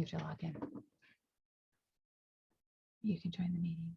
You have to log in. You can join the meeting.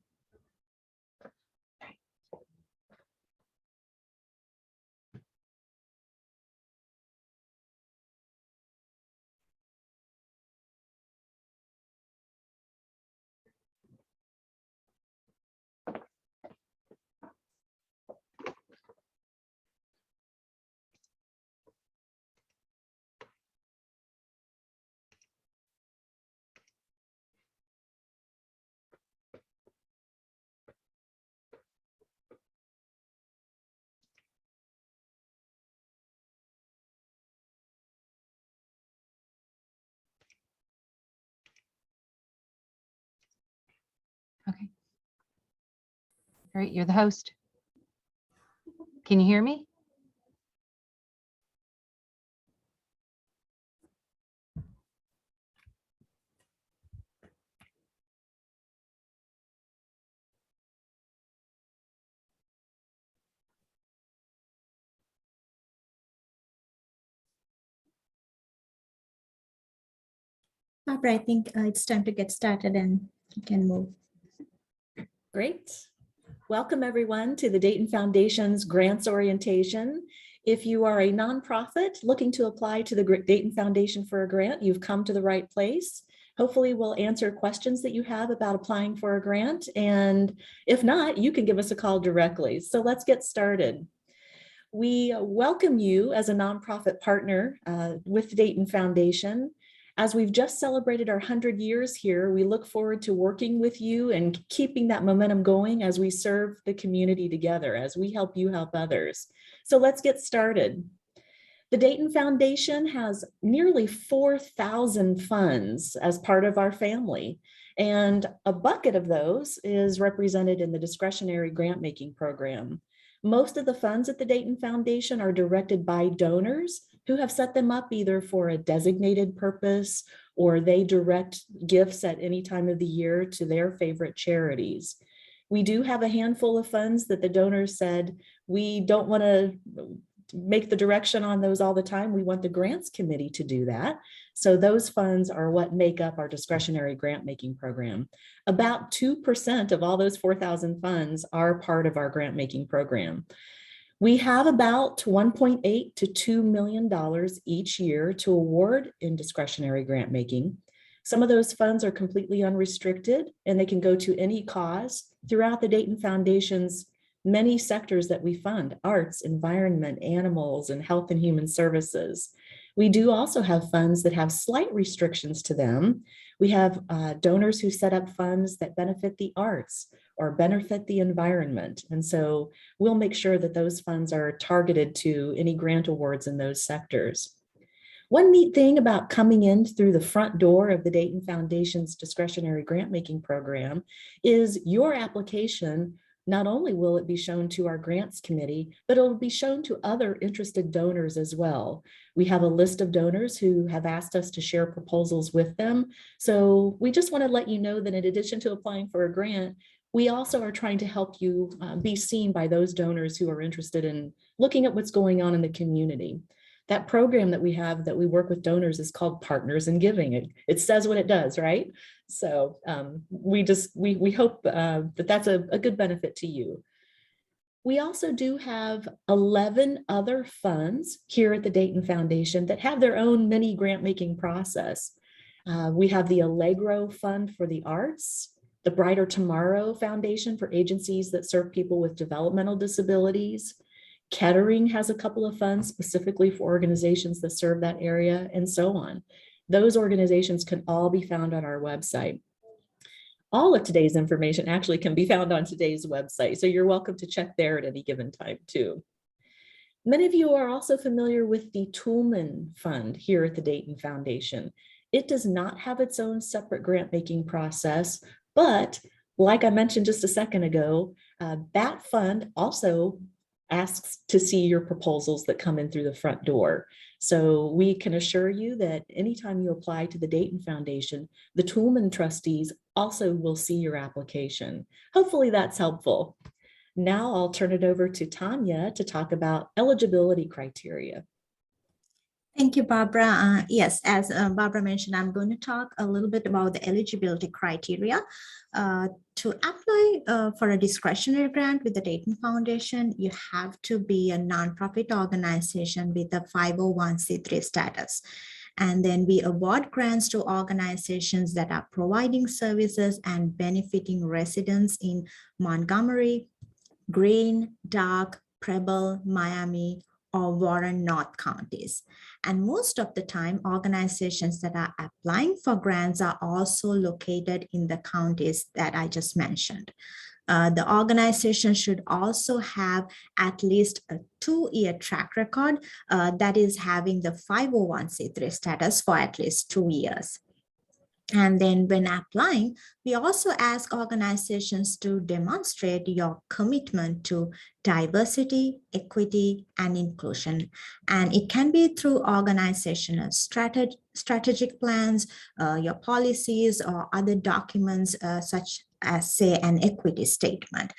Okay. All right, you're the host. Can you hear me? Barbara, I think it's time to get started and you can move. Great. Welcome everyone to the Dayton Foundation's grants orientation. If you are a nonprofit looking to apply to the Dayton Foundation for a grant, you've come to the right place. Hopefully we'll answer questions that you have about applying for a grant. And if not, you can give us a call directly. So let's get started. We welcome you as a nonprofit partner with the Dayton Foundation. As we've just celebrated our 100 years here, we look forward to working with you and keeping that momentum going as we serve the community together, as we help you help others. So let's get started. The Dayton Foundation has nearly 4,000 funds as part of our family, and a bucket of those is represented in the discretionary grant making program. Most of the funds at the Dayton Foundation are directed by donors who have set them up either for a designated purpose or they direct gifts at any time of the year to their favorite charities. We do have a handful of funds that the donors said, we don't want to make the direction on those all the time. We want the grants committee to do that. So those funds are what make up our discretionary grant making program. About 2% of all those 4,000 funds are part of our grant making program. We have about $1.8 to $2 million each year to award in discretionary grant making. Some of those funds are completely unrestricted and they can go to any cause throughout the Dayton Foundation's many sectors that we fund: arts, environment, animals, and health and human services. We do also have funds that have slight restrictions to them. We have donors who set up funds that benefit the arts or benefit the environment. And so we'll make sure that those funds are targeted to any grant awards in those sectors. One neat thing about coming in through the front door of the Dayton Foundation's discretionary grant making program is your application. Not only will it be shown to our grants committee, but it'll be shown to other interested donors as well. We have a list of donors who have asked us to share proposals with them. So we just want to let you know that in addition to applying for a grant, we also are trying to help you be seen by those donors who are interested in looking at what's going on in the community. That program that we have that we work with donors is called Partners in Giving. It says what it does, right? So we hope that that's a good benefit to you. We also do have 11 other funds here at the Dayton Foundation that have their own mini grant making process. We have the Allegro Fund for the Arts, the Brighter Tomorrow Foundation for agencies that serve people with developmental disabilities. Kettering has a couple of funds specifically for organizations that serve that area, and so on. Those organizations can all be found on our website. All of today's information actually can be found on today's website, so you're welcome to check there at any given time too. Many of you are also familiar with the Toolman Fund here at the Dayton Foundation. It does not have its own separate grant making process, but like I mentioned just a second ago, that fund also asks to see your proposals that come in through the front door. So we can assure you that anytime you apply to the Dayton Foundation, the Toolman trustees also will see your application. Hopefully that's helpful. Now I'll turn it over to Tanya to talk about eligibility criteria. Thank you, Barbara. Yes, as Barbara mentioned, I'm going to talk a little bit about the eligibility criteria. To apply for a discretionary grant with the Dayton Foundation, you have to be a nonprofit organization with a 501c3 status. And then we award grants to organizations that are providing services and benefiting residents in Montgomery, Greene, Dark, Preble, Miami, or Warren North counties. And most of the time, organizations that are applying for grants are also located in the counties that I just mentioned. The organization should also have at least a 2-year track record, that is having the 501c3 status for at least 2 years. And then when applying, we also ask organizations to demonstrate your commitment to diversity, equity, and inclusion. And it can be through organizational strategic plans, your policies, or other documents such as, say, an equity statement.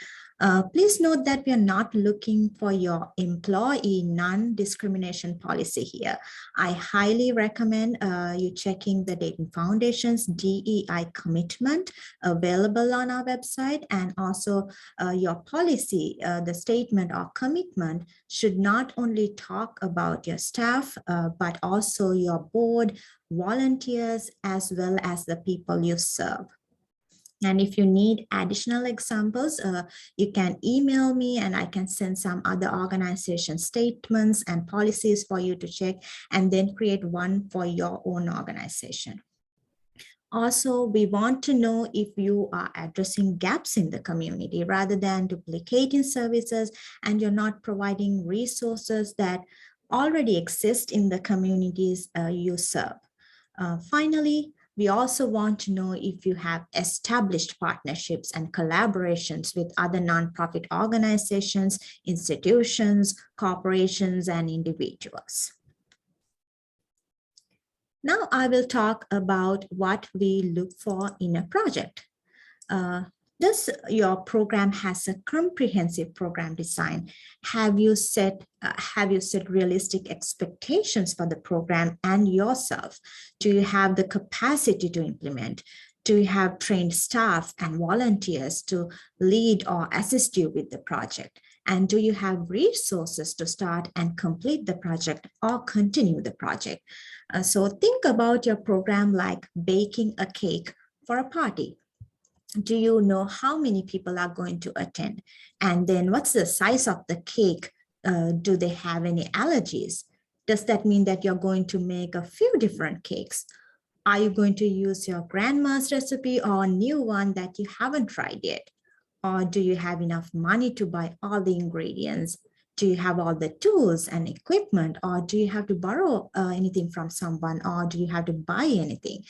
Please note that we are not looking for your employee non-discrimination policy here. I highly recommend you checking the Dayton Foundation's DEI commitment available on our website, and also your policy, the statement or commitment should not only talk about your staff, but also your board, volunteers, as well as the people you serve. And if you need additional examples, you can email me and I can send some other organization statements and policies for you to check, and then create one for your own organization. Also, we want to know if you are addressing gaps in the community rather than duplicating services, and you're not providing resources that already exist in the communities you serve. Finally, we also want to know if you have established partnerships and collaborations with other nonprofit organizations, institutions, corporations, and individuals. Now I will talk about what we look for in a project. Does your program has a comprehensive program design? Have you set realistic expectations for the program and yourself? Do you have the capacity to implement? Do you have trained staff and volunteers to lead or assist you with the project? And do you have resources to start and complete the project or continue the project? So think about your program like baking a cake for a party. Do you know how many people are going to attend? And then what's the size of the cake? Do they have any allergies? Does that mean that you're going to make a few different cakes? Are you going to use your grandma's recipe or a new one that you haven't tried yet? Or do you have enough money to buy all the ingredients? Do you have all the tools and equipment? Or do you have to borrow anything from someone? Or do you have to buy anything?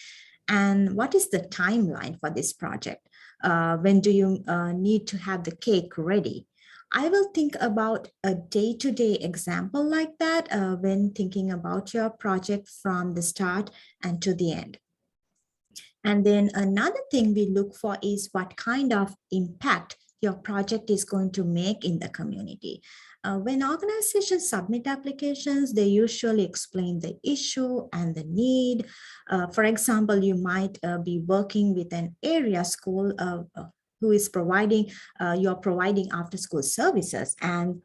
And what is the timeline for this project? When do you need to have the cake ready? I will think about a day-to-day example like that when thinking about your project from the start and to the end. And then another thing we look for is what kind of impact your project is going to make in the community. When organizations submit applications, they usually explain the issue and the need. For example, you might be working with an area school who is providing, you're providing after school services. And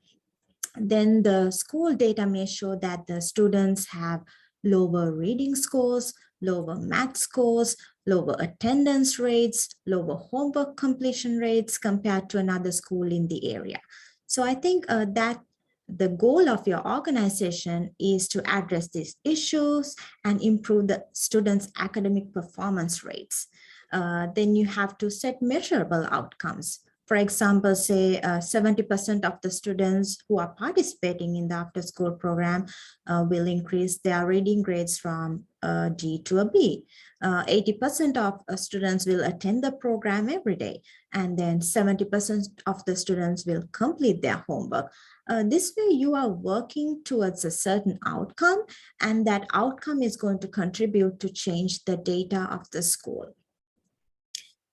then the school data may show that the students have lower reading scores, lower math scores, lower attendance rates, lower homework completion rates compared to another school in the area. So I think that the goal of your organization is to address these issues and improve the students' academic performance rates. Then you have to set measurable outcomes. For example, say 70% of the students who are participating in the after-school program will increase their reading grades from a D to a B. 80% of students will attend the program every day, and then 70% of the students will complete their homework. This way you are working towards a certain outcome, and that outcome is going to contribute to change the data of the school.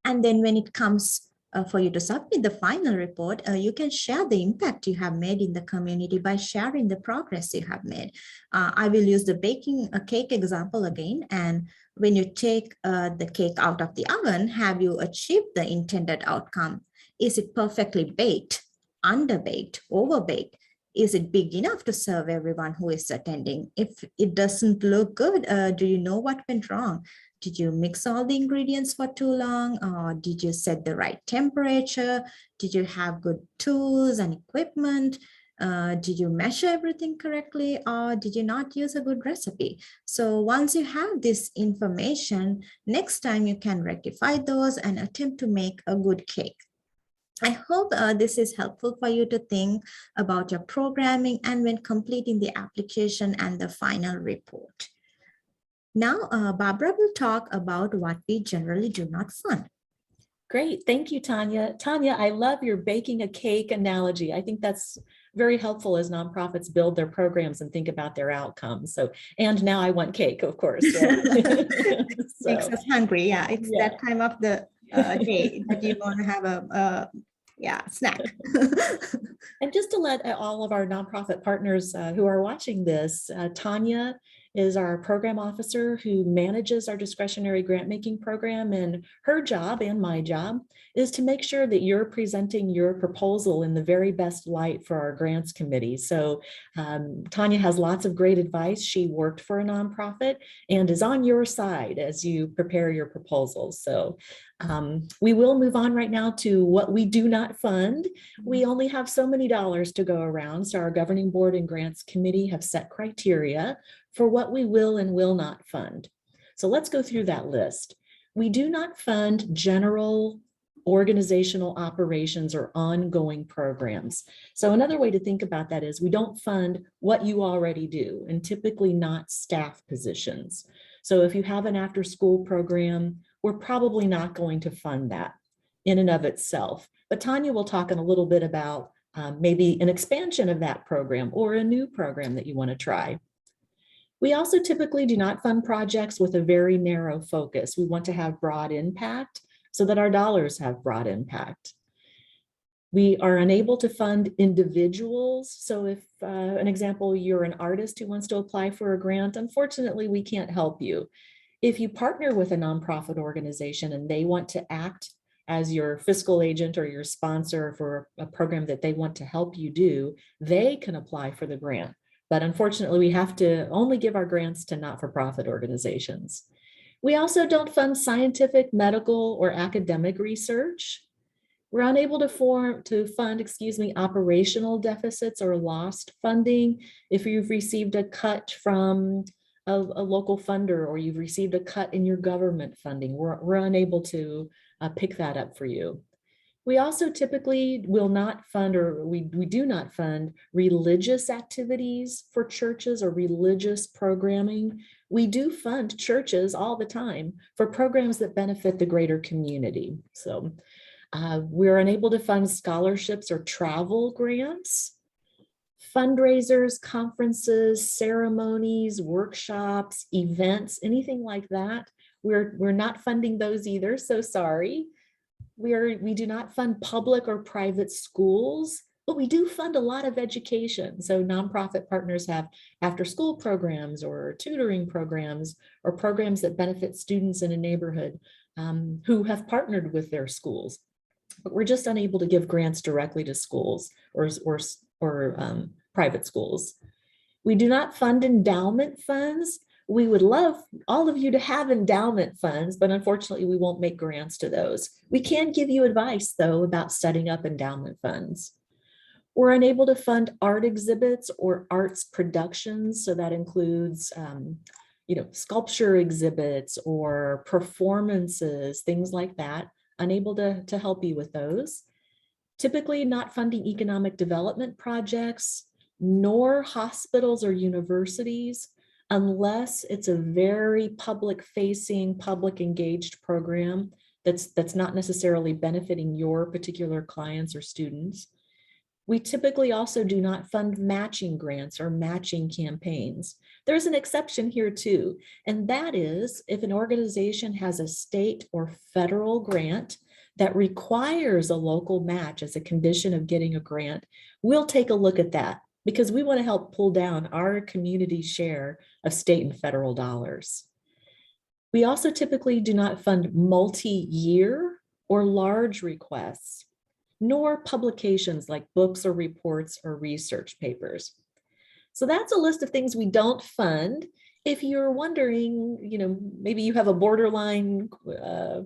And then when it comes for you to submit the final report, you can share the impact you have made in the community by sharing the progress you have made. I will use the baking a cake example again. And when you take the cake out of the oven, have you achieved the intended outcome? Is it perfectly baked, underbaked, overbaked? Is it big enough to serve everyone who is attending? If it doesn't look good, do you know what went wrong? Did you mix all the ingredients for too long? Or did you set the right temperature? Did you have good tools and equipment? Did you measure everything correctly? Or did you not use a good recipe? So once you have this information, next time you can rectify those and attempt to make a good cake. I hope this is helpful for you to think about your programming and when completing the application and the final report. Now, Barbara will talk about what we generally do not fund. Great. Thank you, Tanya. Tanya, I love your baking a cake analogy. I think that's very helpful as nonprofits build their programs and think about their outcomes. So, and now I want cake, of course. Right? Makes us hungry. Yeah, it's that time of the day that you want to have a snack. And just to let all of our nonprofit partners who are watching this, Tanya is our program officer who manages our discretionary grant making program, and her job and my job is to make sure that you're presenting your proposal in the very best light for our grants committee. So Tanya has lots of great advice. She worked for a nonprofit and is on your side as you prepare your proposals. So we will move on right now to what we do not fund. We only have so many dollars to go around. So our governing board and grants committee have set criteria for what we will and will not fund. So let's go through that list. We do not fund general organizational operations or ongoing programs. So another way to think about that is we don't fund what you already do, and typically not staff positions. So if you have an after-school program, we're probably not going to fund that in and of itself. But Tanya will talk in a little bit about maybe an expansion of that program or a new program that you want to try. We also typically do not fund projects with a very narrow focus. We want to have broad impact so that our dollars have broad impact. We are unable to fund individuals. So if an example, you're an artist who wants to apply for a grant, unfortunately, we can't help you. If you partner with a nonprofit organization and they want to act as your fiscal agent or your sponsor for a program that they want to help you do, they can apply for the grant. But unfortunately, we have to only give our grants to not-for-profit organizations. We also don't fund scientific, medical, or academic research. We're unable to fund operational deficits or lost funding. If you've received a cut from a local funder or you've received a cut in your government funding, we're unable to pick that up for you. We also typically will not fund, or we do not fund religious activities for churches or religious programming. We do fund churches all the time for programs that benefit the greater community. So we're unable to fund scholarships or travel grants, fundraisers, conferences, ceremonies, workshops, events, anything like that. We're not funding those either, so sorry. We do not fund public or private schools, but we do fund a lot of education. So nonprofit partners have after-school programs or tutoring programs or programs that benefit students in a neighborhood who have partnered with their schools. But we're just unable to give grants directly to schools or private schools. We do not fund endowment funds. We would love all of you to have endowment funds, but unfortunately we won't make grants to those. We can give you advice though about setting up endowment funds. We're unable to fund art exhibits or arts productions. So that includes sculpture exhibits or performances, things like that. Unable to help you with those. Typically not funding economic development projects, nor hospitals or universities, unless it's a very public-facing, public-engaged program that's not necessarily benefiting your particular clients or students. We typically also do not fund matching grants or matching campaigns. There's an exception here too, and that is if an organization has a state or federal grant that requires a local match as a condition of getting a grant, we'll take a look at that because we want to help pull down our community share of state and federal dollars. We also typically do not fund multi-year or large requests, nor publications like books or reports or research papers. So that's a list of things we don't fund. If you're wondering, maybe you have a borderline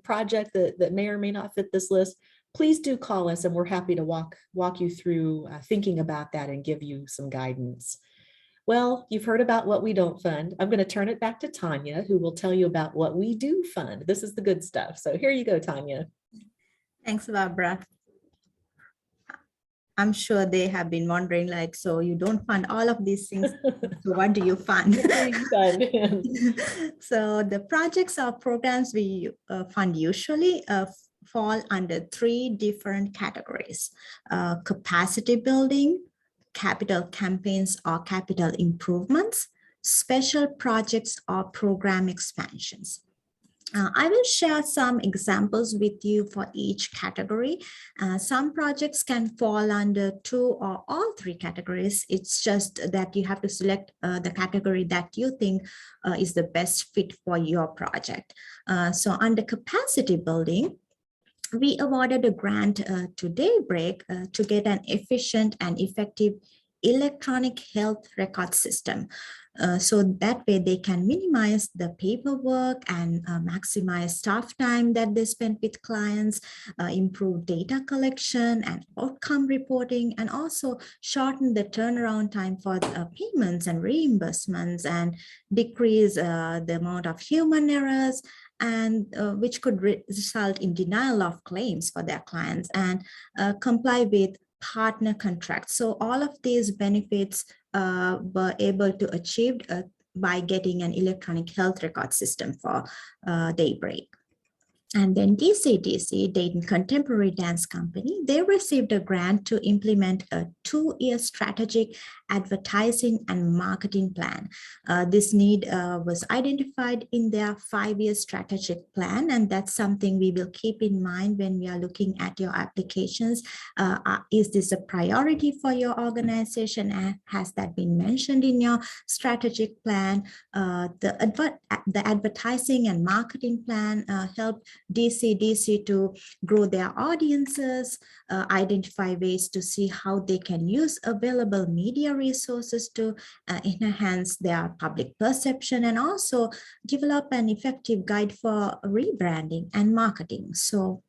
project that may or may not fit this list, please do call us and we're happy to walk you through thinking about that and give you some guidance. Well, you've heard about what we don't fund. I'm going to turn it back to Tanya, who will tell you about what we do fund. This is the good stuff. So here you go, Tanya. Thanks, Barbara. I'm sure they have been wondering, like, so you don't fund all of these things. So what do you fund? So the projects or programs we fund usually fall under three different categories: capacity building, capital campaigns or capital improvements, special projects or program expansions. I will share some examples with you for each category. Some projects can fall under two or all three categories. It's just that you have to select the category that you think is the best fit for your project. So under capacity building, we awarded a grant to Daybreak to get an efficient and effective electronic health record system. So that way they can minimize the paperwork and maximize staff time that they spend with clients, improve data collection and outcome reporting, and also shorten the turnaround time for payments and reimbursements, and decrease the amount of human errors, and which could result in denial of claims for their clients, and comply with partner contracts. So all of these benefits were able to achieve by getting an electronic health record system for Daybreak. And then DCDC, Dayton Contemporary Dance Company, they received a grant to implement a 2-year strategic advertising and marketing plan. This need was identified in their 5-year strategic plan, and that's something we will keep in mind when we are looking at your applications. Is this a priority for your organization? And has that been mentioned in your strategic plan? The advertising and marketing plan helped DCDC to grow their audiences, identify ways to see how they can use available media resources to enhance their public perception, and also develop an effective guide for rebranding and marketing. So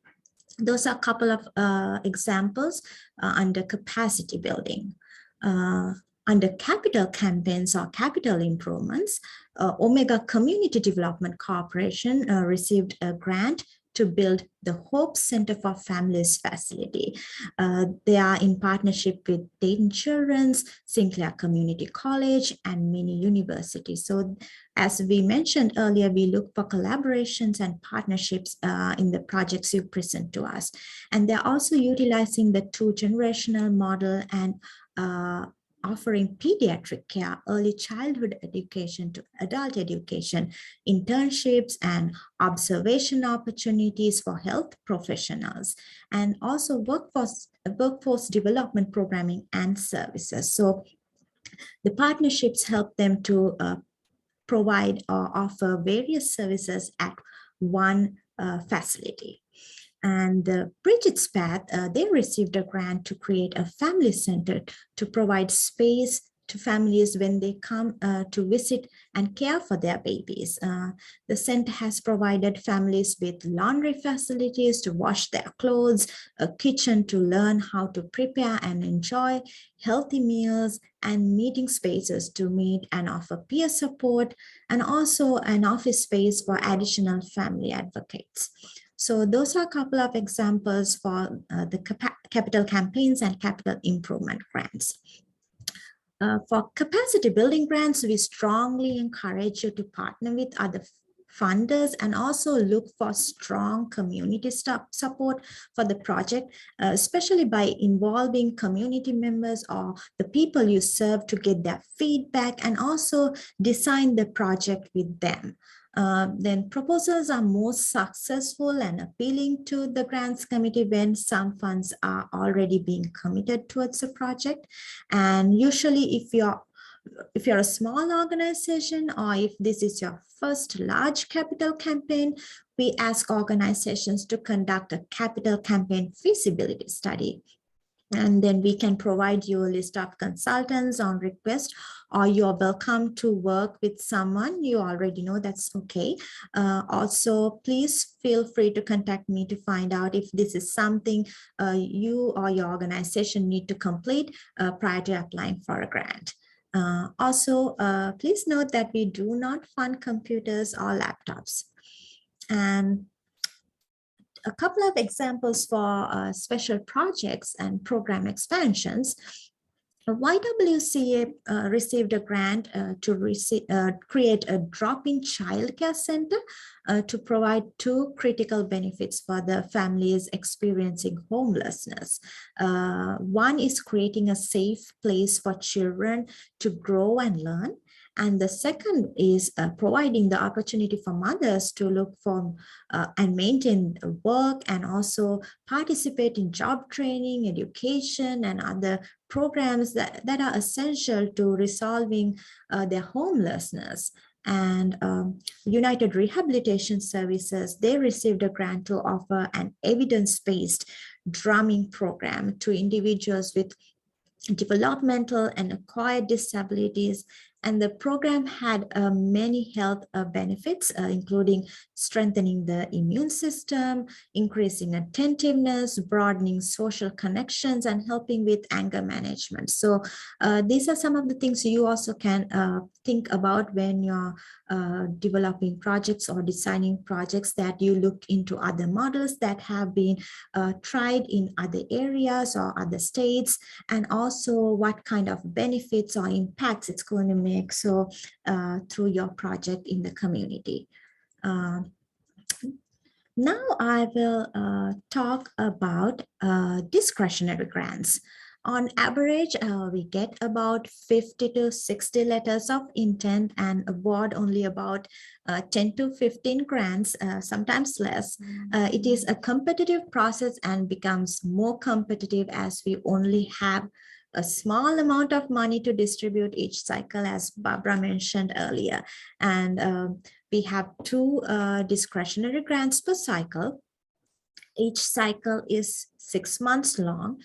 those are a couple of examples under capacity building. Under capital campaigns or capital improvements, Omega Community Development Corporation received a grant to build the Hope Center for Families facility. They are in partnership with Dayton Children's, Sinclair Community College, and many universities. So as we mentioned earlier, we look for collaborations and partnerships in the projects you present to us. And they're also utilizing the 2-generational model and offering pediatric care, early childhood education to adult education, internships and observation opportunities for health professionals, and also workforce development programming and services. So the partnerships help them to provide or offer various services at one facility. And Bridget's Path, they received a grant to create a family center to provide space to families when they come to visit and care for their babies. The center has provided families with laundry facilities to wash their clothes, a kitchen to learn how to prepare and enjoy healthy meals, and meeting spaces to meet and offer peer support, and also an office space for additional family advocates. So those are a couple of examples for the capital campaigns and capital improvement grants. For capacity building grants, we strongly encourage you to partner with other funders and also look for strong community support for the project, especially by involving community members or the people you serve to get their feedback and also design the project with them. Then proposals are most successful and appealing to the grants committee when some funds are already being committed towards the project. And usually if you're a small organization, or if this is your first large capital campaign, we ask organizations to conduct a capital campaign feasibility study. And then we can provide you a list of consultants on request, or you're welcome to work with someone you already know, that's okay. Also, please feel free to contact me to find out if this is something you or your organization need to complete prior to applying for a grant. Also, please note that we do not fund computers or laptops. And a couple of examples for special projects and program expansions. YWCA received a grant to create a drop-in childcare center to provide 2 critical benefits for the families experiencing homelessness. One is creating a safe place for children to grow and learn. And the second is providing the opportunity for mothers to look for and maintain work, and also participate in job training, education, and other programs that are essential to resolving their homelessness. And United Rehabilitation Services, they received a grant to offer an evidence-based drumming program to individuals with developmental and acquired disabilities. And the program had many health benefits, including strengthening the immune system, increasing attentiveness, broadening social connections, and helping with anger management. So these are some of the things you also can think about when you're developing projects or designing projects, that you look into other models that have been tried in other areas or other states, and also what kind of benefits or impacts it's going to make through your project in the community. Now I will talk about discretionary grants. On average, we get about 50 to 60 letters of intent and award only about 10 to 15 grants, sometimes less. It is a competitive process and becomes more competitive as we only have a small amount of money to distribute each cycle, as Barbara mentioned earlier. And we have 2 discretionary grants per cycle. Each cycle is 6 months long.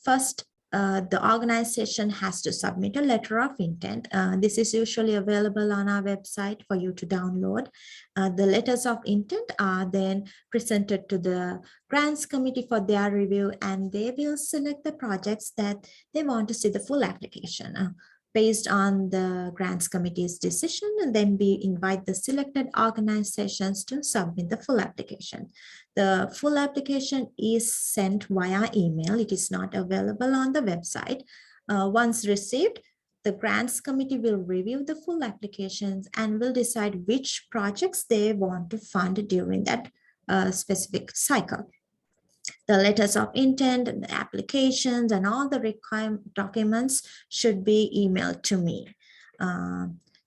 First, the organization has to submit a letter of intent. This is usually available on our website for you to download. The letters of intent are then presented to the grants committee for their review, and they will select the projects that they want to see the full application. Based on the grants committee's decision, and then we invite the selected organizations to submit the full application. The full application is sent via email. It is not available on the website. Once received, the grants committee will review the full applications and will decide which projects they want to fund during that specific cycle. The letters of intent, and the applications, and all the required documents should be emailed to me.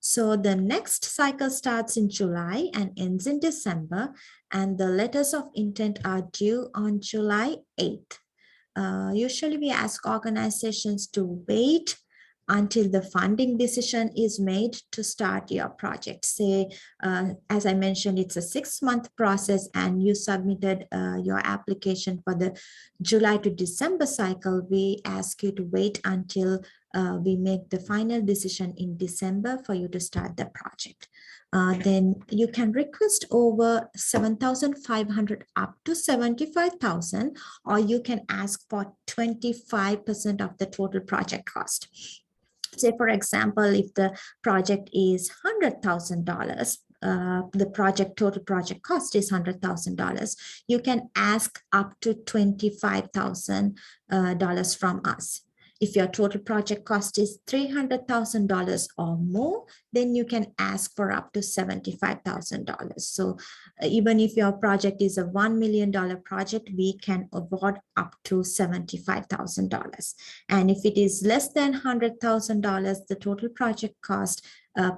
So the next cycle starts in July and ends in December, and the letters of intent are due on July 8th. Usually we ask organizations to wait until the funding decision is made to start your project. Say, as I mentioned, it's a 6-month process, and you submitted your application for the July to December cycle. We ask you to wait until we make the final decision in December for you to start the project. Then you can request over 7,500 up to 75,000, or you can ask for 25% of the total project cost. Say, for example, if the project is $100,000, the total project cost is $100,000, you can ask up to $25,000 from us. If your total project cost is $300,000 or more, then you can ask for up to $75,000. So even if your project is a $1 million project, we can award up to $75,000. And if it is less than $100,000, the total project cost,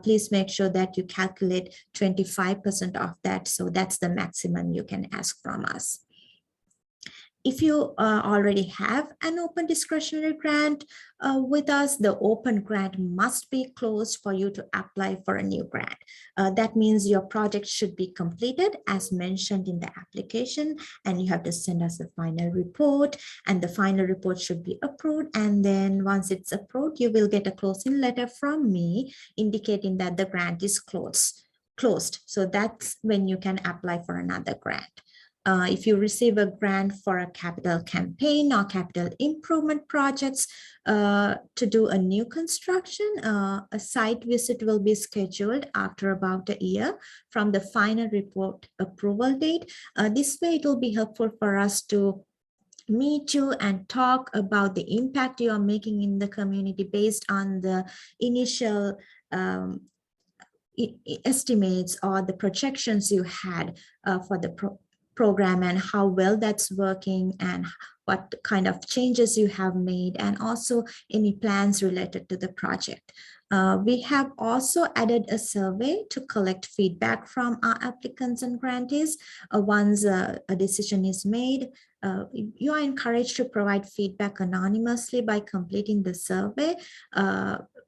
please make sure that you calculate 25% of that. So that's the maximum you can ask from us. If you already have an open discretionary grant with us, the open grant must be closed for you to apply for a new grant. That means your project should be completed as mentioned in the application, and you have to send us a final report, and the final report should be approved. And then once it's approved, you will get a closing letter from me indicating that the grant is closed. So that's when you can apply for another grant. If you receive a grant for a capital campaign or capital improvement projects to do a new construction, a site visit will be scheduled after about a year from the final report approval date. This way, it will be helpful for us to meet you and talk about the impact you are making in the community based on the initial estimates or the projections you had for the program, and how well that's working, and what kind of changes you have made, and also any plans related to the project. We have also added a survey to collect feedback from our applicants and grantees. Once a decision is made, you are encouraged to provide feedback anonymously by completing the survey.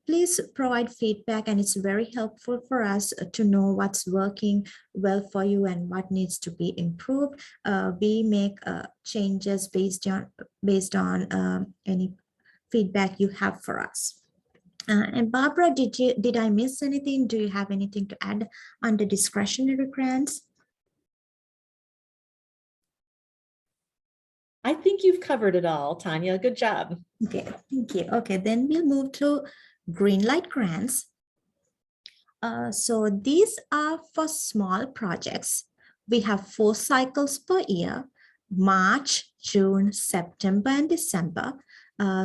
Please provide feedback, and it's very helpful for us to know what's working well for you and what needs to be improved. We make changes based on any feedback you have for us. And Barbara, did I miss anything? Do you have anything to add under discretionary grants? I think you've covered it all, Tanya. Good job. Okay, thank you. Okay, then we'll move to green light grants. So these are for small projects. We have 4 cycles per year: March, June, September, and December.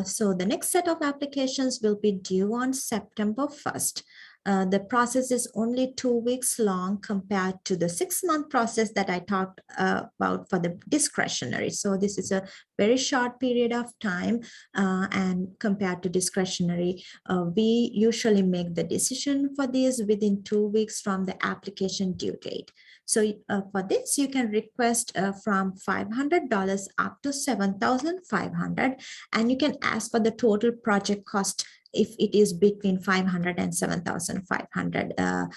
So the next set of applications will be due on September 1st. The process is only 2 weeks long compared to the 6-month process that I talked about for the discretionary. So this is a very short period of time, and compared to discretionary, we usually make the decision for this within 2 weeks from the application due date. So for this, you can request from $500 up to $7,500, and you can ask for the total project cost if it is between $500 and $7,500,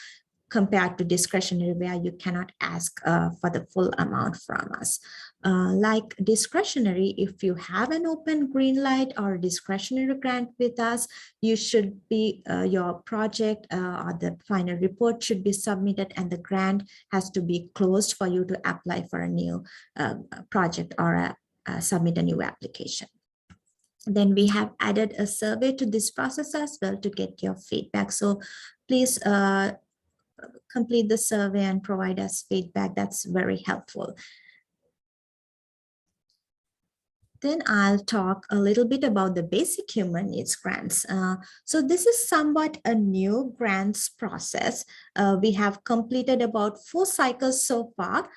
compared to discretionary, where you cannot ask for the full amount from us. Like discretionary, if you have an open green light or discretionary grant with us, you should be, your project or the final report should be submitted, and the grant has to be closed for you to apply for a new project or submit a new application. Then we have added a survey to this process as well to get your feedback. So please complete the survey and provide us feedback. That's very helpful. Then I'll talk a little bit about the basic human needs grants. So this is somewhat a new grants process. We have completed about 4 cycles so far.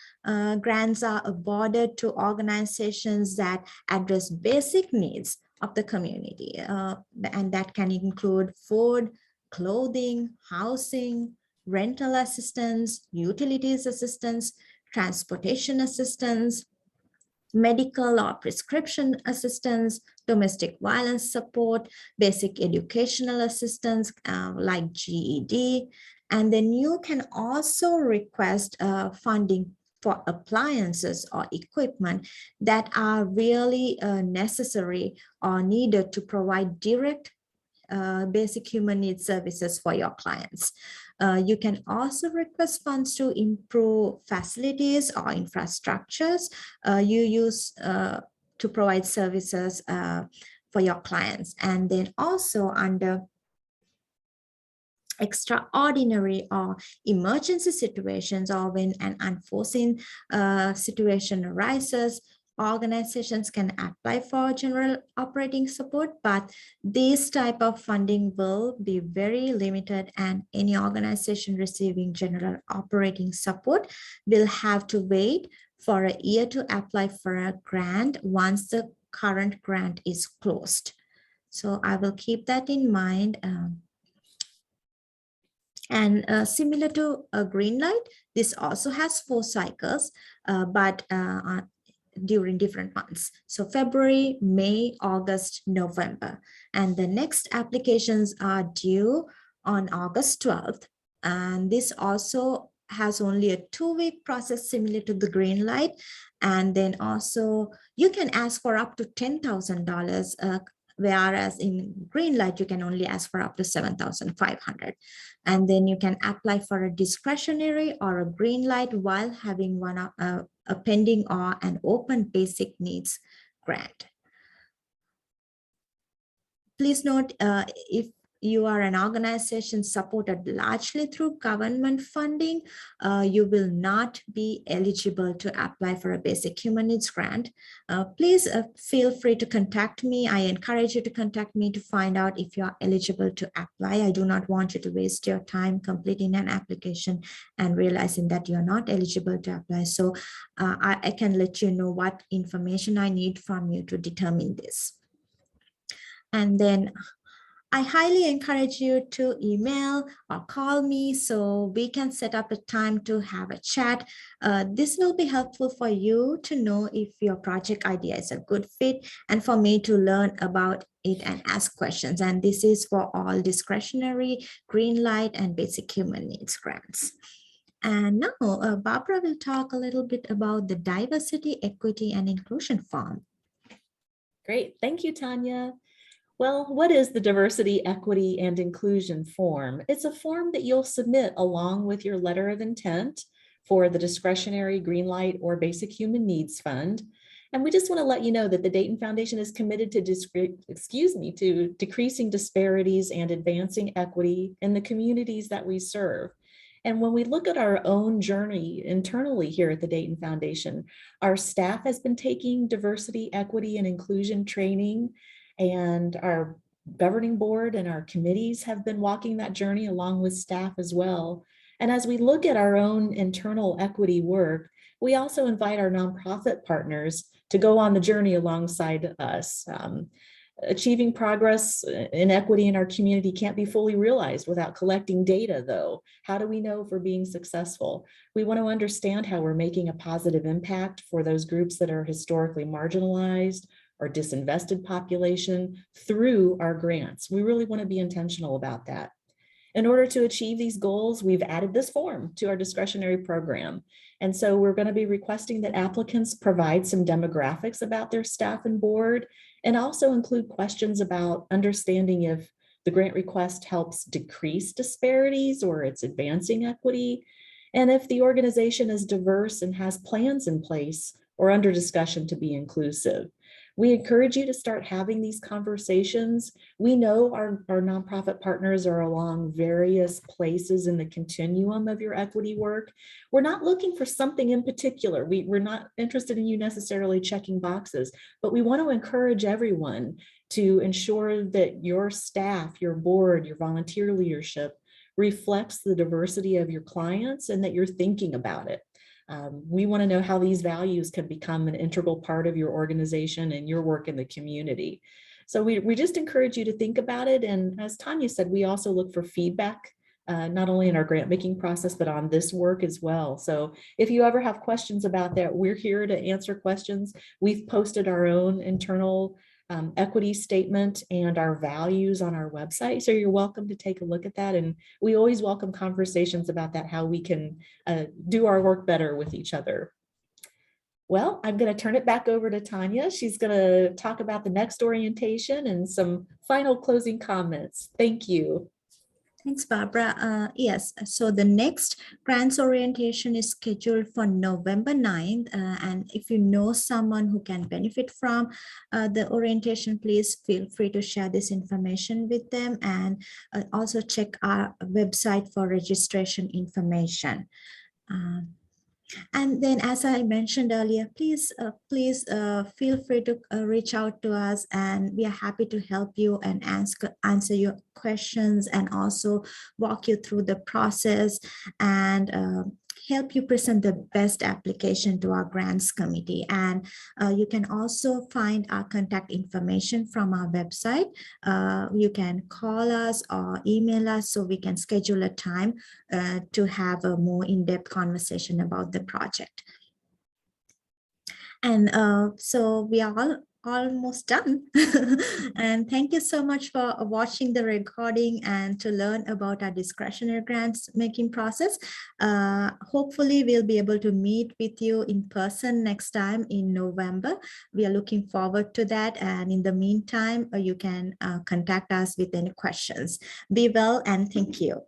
Grants are awarded to organizations that address basic needs of the community, and that can include food, clothing, housing, rental assistance, utilities assistance, transportation assistance, medical or prescription assistance, domestic violence support, basic educational assistance like GED. And then you can also request funding for appliances or equipment that are really necessary or needed to provide direct basic human needs services for your clients. You can also request funds to improve facilities or infrastructures you use to provide services for your clients. And then also under extraordinary or emergency situations, or when an unforeseen situation arises, organizations can apply for general operating support, but this type of funding will be very limited, and any organization receiving general operating support will have to wait for a year to apply for a grant once the current grant is closed. So I will keep that in mind. And similar to a green light, this also has 4 cycles, but during different months. So February, May, August, November. And the next applications are due on August 12th. And this also has only a 2-week process similar to the green light. And then also you can ask for up to $10,000, whereas in green light, you can only ask for up to $7,500. And then you can apply for a discretionary or a green light while having a pending or an open basic needs grant. Please note, if you are an organization supported largely through government funding, you will not be eligible to apply for a basic human needs grant. Please feel free to contact me. I encourage you to contact me to find out if you are eligible to apply. I do not want you to waste your time completing an application and realizing that you're not eligible to apply. So I can let you know what information I need from you to determine this. And then I highly encourage you to email or call me so we can set up a time to have a chat. This will be helpful for you to know if your project idea is a good fit and for me to learn about it and ask questions. And this is for all discretionary, green light, and basic human needs grants. And now Barbara will talk a little bit about the diversity, equity, and inclusion form. Great, thank you, Tanya. Well, what is the Diversity, Equity, and Inclusion form? It's a form that you'll submit along with your letter of intent for the discretionary green light or basic human needs fund. And we just want to let you know that the Dayton Foundation is committed to decreasing disparities and advancing equity in the communities that we serve. And when we look at our own journey internally here at the Dayton Foundation, our staff has been taking diversity, equity, and inclusion training, and our governing board and our committees have been walking that journey along with staff as well. And as we look at our own internal equity work, we also invite our nonprofit partners to go on the journey alongside us. Achieving progress in equity in our community can't be fully realized without collecting data, though. How do we know if we're being successful? We want to understand how we're making a positive impact for those groups that are historically marginalized or disinvested population through our grants. We really want to be intentional about that. In order to achieve these goals, we've added this form to our discretionary program. And so we're going to be requesting that applicants provide some demographics about their staff and board, and also include questions about understanding if the grant request helps decrease disparities or it's advancing equity, and if the organization is diverse and has plans in place or under discussion to be inclusive. We encourage you to start having these conversations. We know our nonprofit partners are along various places in the continuum of your equity work. We're not looking for something in particular. We're not interested in you necessarily checking boxes, but we want to encourage everyone to ensure that your staff, your board, your volunteer leadership reflects the diversity of your clients and that you're thinking about it. We want to know how these values can become an integral part of your organization and your work in the community. So we just encourage you to think about it. And as Tanya said, we also look for feedback, not only in our grant making process, but on this work as well. So if you ever have questions about that, we're here to answer questions. We've posted our own internal equity statement and our values on our website. So you're welcome to take a look at that. And we always welcome conversations about that, how we can do our work better with each other. Well, I'm going to turn it back over to Tanya. She's going to talk about the next orientation and some final closing comments. Thank you. Thanks, Barbara. Yes, so the next grants orientation is scheduled for November 9th. And if you know someone who can benefit from the orientation, please feel free to share this information with them, and also check our website for registration information. And then, as I mentioned earlier, please feel free to reach out to us, and we are happy to help you and answer your questions and also walk you through the process and help you present the best application to our grants committee. And you can also find our contact information from our website. You can call us or email us so we can schedule a time to have a more in-depth conversation about the project. And so we are almost done. And thank you so much for watching the recording and to learn about our discretionary grants making process. Hopefully we'll be able to meet with you in person next time in November. We are looking forward to that. And in the meantime, you can contact us with any questions. Be well and thank you.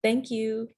Thank you.